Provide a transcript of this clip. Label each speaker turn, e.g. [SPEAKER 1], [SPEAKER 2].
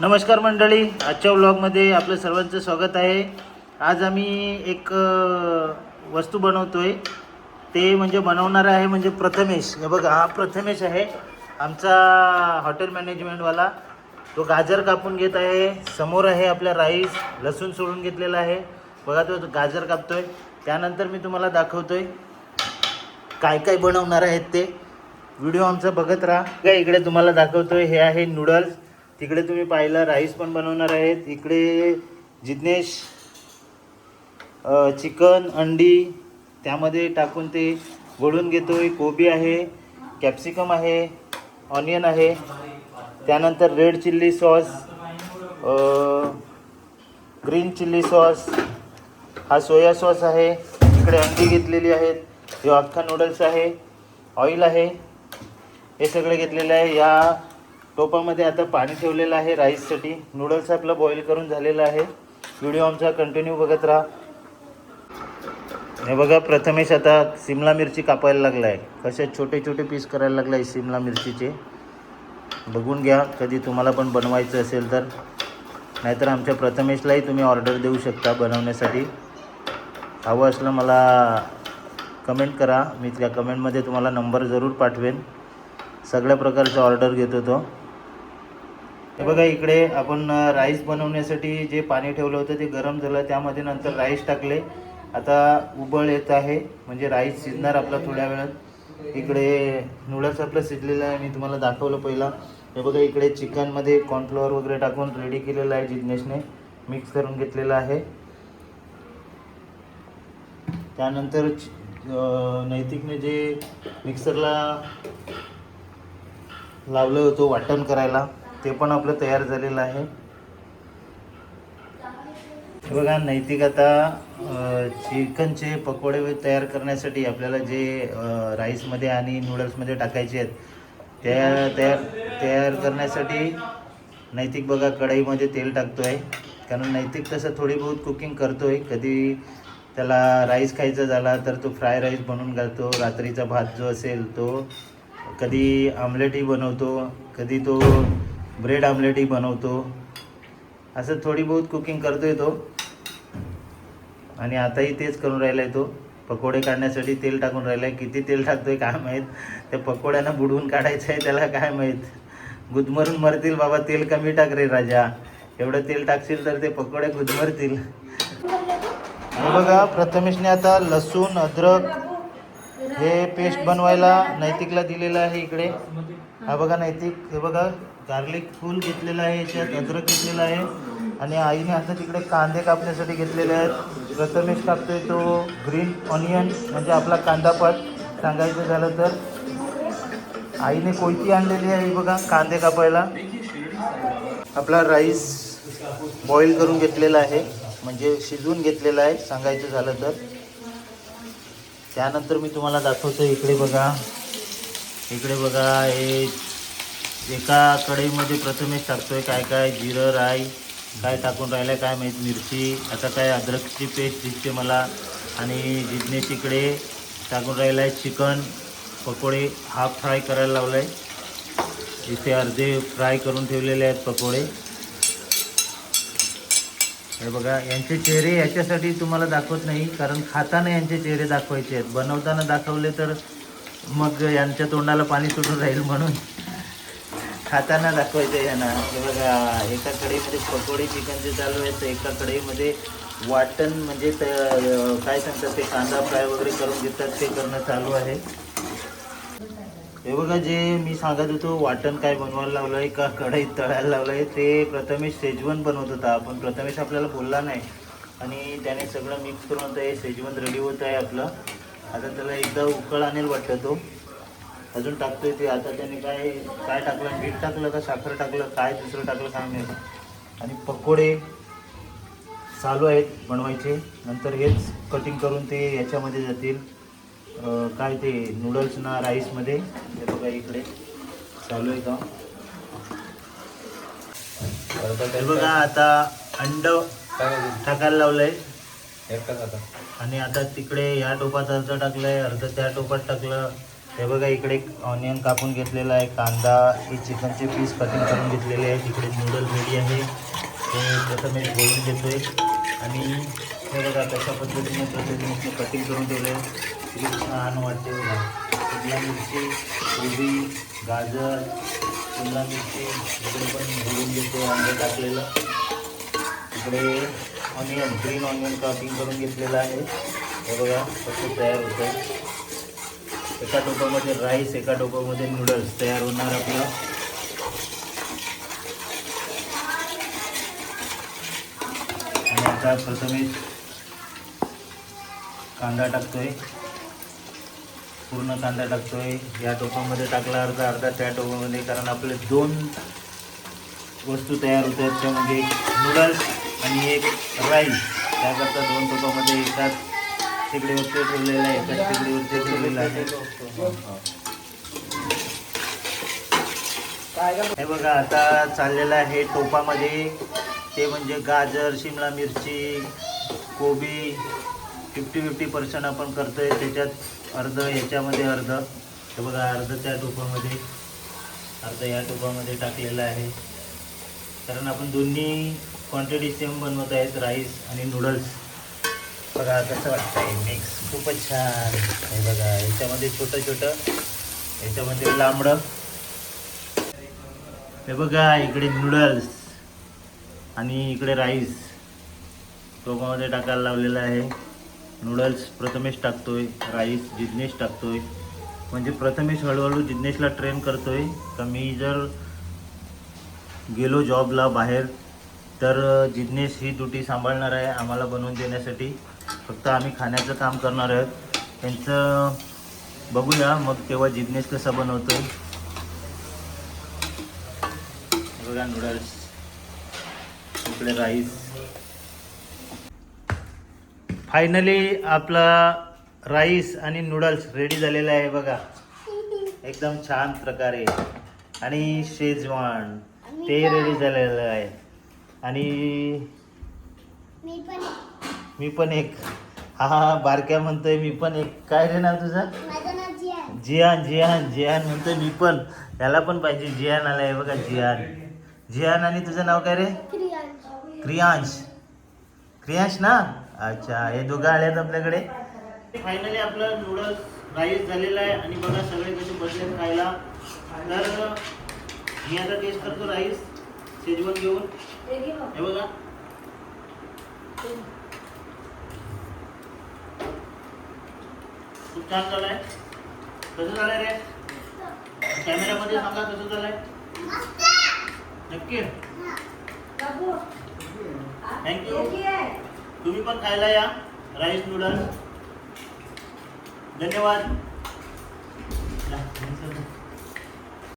[SPEAKER 1] नमस्कार मंडळी, आजच्या व्लॉगमध्ये आपलं सर्वांचं स्वागत आहे. आज आम्ही एक वस्तू बनवतोय. ते म्हणजे बनवणार आहे म्हणजे प्रथमेश. हे बघा, हा प्रथमेश आहे आमचा हॉटेल मॅनेजमेंटवाला. तो गाजर कापून घेत आहे. समोर आहे आपल्या राईस, लसूण सोडून घेतलेला आहे. बघा, तो गाजर कापतोय. त्यानंतर मी तुम्हाला दाखवतोय काय काय बनवणार आहेत ते. व्हिडिओ आमचा बघत राहा. इकडे तुम्हाला दाखवतोय, हे आहे नूडल्स. तिकडे तुम्ही पाहिलं राईस पण बनवणार आहेत. इकडे जिग्नेश चिकन अंडी त्यामध्ये टाकून ते गोळून घेतोय. कोबी आहे, कॅप्सिकम आहे, ऑनियन आहे. त्यानंतर red chilli sauce, green chilli sauce, हा सोया सॉस आहे. इकडे अंडी घेतलेली आहेत. हे अख्खा नूडल्स आहे, ऑइल आहे, हे सगळे घेतलेले आहे. या टोपामध्ये आता पाणी ठेवलेलं आहे राईससाठी. नूडल्स आपलं बॉईल करून झालेलं आहे. व्हिडिओ आमचा कंटिन्यू बघत राहा. हे बघा, प्रथमेश आता शिमला मिरची कापायला लागला आहे. कसे छोटे छोटे पीस करायला लागला आहे शिमला मिरचीचे. बघून घ्या, कधी तुम्हाला पण बनवायचं असेल तर. नाहीतर आमच्या प्रथमेशलाही तुम्ही ऑर्डर देऊ शकता बनवण्यासाठी. हवं असलं मला कमेंट करा, मी त्या कमेंटमध्ये तुम्हाला नंबर जरूर पाठवेन. सगळ्या प्रकारचं ऑर्डर घेतो तो. हे बघा, इकडे आपण राईस बनवण्यासाठी जे पाणी ठेवलं होतं ते गरम झालं. त्यामध्ये नंतर राईस टाकले. आता उबळ येत आहे म्हणजे राईस शिजणार आपला थोड्या वेळात. इकडे नूडल्स आपलं शिजलेलं आहे, मी तुम्हाला दाखवलं पहिला. हे बघा, इकडे चिकनमध्ये कॉर्नफ्लॉवर वगैरे टाकून रेडी केलेलं आहे. जिग्नेशने मिक्स करून घेतलेलं आहे. त्यानंतर नैतिकने जे मिक्सरला लावलं होतं वाटण करायला, ते पण आपलं तयार झालेलं आहे. बघा, नैतिक आता चिकनचे पकोडे तयार करण्यासाठी आपल्याला जे राईसमध्ये आणि नूडल्समध्ये टाकायचे आहेत तयार करण्यासाठी नैतिक बघा कढईमध्ये तेल टाकतो आहे. कारण नैतिक तसं थोडी बहुत कुकिंग करतो आहे. कधी त्याला राईस खायचा झाला तर तो फ्राय राईस बनवून घालतो. रात्रीचा भात जो असेल तो, कधी आमलेटही बनवतो, कधी तो ब्रेड आमलेटही बनवतो. असं थोडी बहुत कुकिंग करतो आहे तो. आणि आताही तेच करून राहिला आहे तो. पकोडे काढण्यासाठी तेल टाकून राहिला आहे. किती तेल टाकतो आहे काय माहीत. त्या पकोड्यांना बुडवून काढायचं आहे त्याला, काय माहीत. गुदमरून मरतील बाबा. तेल कमी टाक रे राजा. एवढं तेल टाकशील तर ते पकोडे गुदमरतील. हे बघा, प्रथमेशने आता लसूण अद्रक हे पेस्ट बनवायला नैतिकला दिलेलं आहे. इकडे हा बघा नैतिक, हे बघा गार्लिक फुल घेतलेलं आहे, याच्यात अद्रक घेतलेलं आहे. आणि आईने आता तिकडे कांदे कापण्यासाठी घेतलेले आहेत. प्रथमेश कापतोय तो ग्रीन ऑनियन म्हणजे आपला कांदापात. सांगायचं झालं तर आईने कोयती आणलेली आहे बघा कांदे कापायला. आपला राईस बॉईल करून घेतलेला आहे म्हणजे शिजवून घेतलेला आहे सांगायचं झालं तर. त्यानंतर मी तुम्हाला दाखवतो. इकडे बघा, हे एका कढईमध्ये प्रथमेश टाकतोय काय काय जिरं राई काय टाकून राहिलं काय माहीत, मिरची. आता काय अद्रकची पेस्ट दिसते मला. आणि जिग्नेश इकडे टाकून राहिला आहे चिकन पकोडे. हाफ फ्राय करायला लावलं आहे. इथे अर्धे फ्राय करून ठेवलेले आहेत पकोडे. हे बघा, यांचे चेहरे याच्यासाठी तुम्हाला दाखवत नाही कारण खाताना यांचे चेहरे दाखवायचे आहेत. बनवताना दाखवले तर मग यांच्या तोंडाला पाणी सुटून राहील, म्हणून खाताना दाखवायचं यांना. हे बघा, एका कढईमध्ये पकोडे चिकनचे चालू आहेत, तर एका कढईमध्ये वाटण म्हणजे काय सांगतात ते कांदा फ्राय वगैरे करून घेतात ते करणं चालू आहे. हे बघा, जे मी सांगत होतो वाटण काय बनवायला लावलं आहे का कढईत तळायला लावलं आहे, ते प्रथमेश शेजवान बनवत होता. पण प्रथमेश आपल्याला बोलला नाही आणि त्याने सगळं मिक्स करून होतं. हे शेजवान रेडी होत आहे आपलं. आता त्याला एकदा उकळ आणेल वाटतं तो. अजून टाकतोय ते. आता त्याने काय काय टाकलं, मीठ टाकलं का साखर टाकलं काय दुसरं टाकलं काय माहिती. आणि पकोडे चालू आहेत बनवायचे. नंतर हेच कटिंग करून ते याच्यामध्ये जातील काय ते नूडल्स ना राईसमध्ये. हे बघा, इकडे चालू आहे का. हे बघा, आता अंड टाकायला लावलंय. आणि आता तिकडे या टोपात अर्ध टाकलंय, अर्ध त्या टोपात टाकलं. हे बघा इकडे ऑनियन कापून घेतलेला आहे, कांदा, हे चिकनचे पीस कटिंग करून घेतलेले आहेत. इकडे नूडल रेडी आहे, ते प्रथमेश बोलून घेतोय. आणि हे बघा कशा पद्धतीने कटिंग करून ठेवले, किती छान वाटते बघा. शिमला मिरची, कोबी, गाजर, शिमला मिरची इकडे पण बोलून घेतो, अंडे टाकलेलं. इकडे ऑनियन, ग्रीन ऑनियन कापिंग करून घेतलेलं आहे. हे बघा कसं तयार होतं आहे. एका टोपामध्ये राईस, एका टोपामध्ये नूडल्स तयार होणार आपलं. आणि आता प्रथमेश कांदा टाकतोय, पूर्ण कांदा टाकतोय. या टोपामध्ये टाकला अर्धा अर्धा त्या टोपामध्ये, कारण आपले 2 वस्तू तयार होत आहेत, त्या म्हणजे एक नूडल्स आणि एक राईस. त्याकरता 2 टोपामध्ये एकाच शेगडीवरती ठेवलेलं आहे, एकाच शेगडीवरती ठेवलेलं आहे. हे बघा आता चाललेलं आहे टोपामध्ये, ते म्हणजे गाजर, शिमला मिरची, कोबी 50-50% आपण करतोय. त्याच्यात अर्ध, याच्यामध्ये अर्ध. हे बघा अर्ध त्या टोपामध्ये, अर्ध या टोपामध्ये टाकलेलं आहे, कारण आपण दोन्ही क्वांटिटी सेम बनवत आहेत, राईस आणि नूडल्स. बघा कसं वाटतंय मिक्स, खूपच छान. हे बघा याच्यामध्ये छोटं छोटं, याच्यामध्ये लांबडं. हे बघा इकडे नूडल्स आणि इकडे राईस टोपामध्ये टाकायला लावलेलं आहे. नूडल्स प्रथमेश टाकतोय, राईस जिग्नेश टाकतोय. म्हणजे प्रथमेश हळूहळू जिग्नेशला ट्रेन करतोय का मी जर गेलो जॉबला बाहेर तर जिग्नेश ही ड्युटी सांभाळणार आहे आम्हाला बनवून देण्यासाठी. फक्त आम्ही खाण्याचं काम करणार आहोत. त्यांचं बघूया मग तेव्हा जिग्नेश कसा बनवतोय. बघा नूडल्स, इकडे राईस. फायनली आपला राईस आणि नूडल्स रेडी झालेला आहे बघा, एकदम छान प्रकारे. आणि शेजवान ते रेडी झालेलं आहे. आणि मी पण एक, हा बारक्या म्हणतोय मी पण एक. काय रे नाव तुझं? जियान. जियान म्हणतोय मी पण, याला पण पाहिजे. जियान आला आहे बघा, जियान. आणि तुझं नाव काय रे? क्रियांश ना. अच्छा, हे दोघं आलेत आपल्याकडे. फायनली आपलं नूडल्स राईस झालेलं आहे. आणि बघा सगळे कसे बसलेत खायला. तर मी आता टेस्ट करतो राईस शेजवान घेऊन. हे बघा खूप छान झालाय. कसं झालंय रे? कॅमेऱ्यामध्ये सांगा कसं झालंय. नक्की थँक्यू. तुम्ही पण खायला या राईस नूडल्स. धन्यवाद.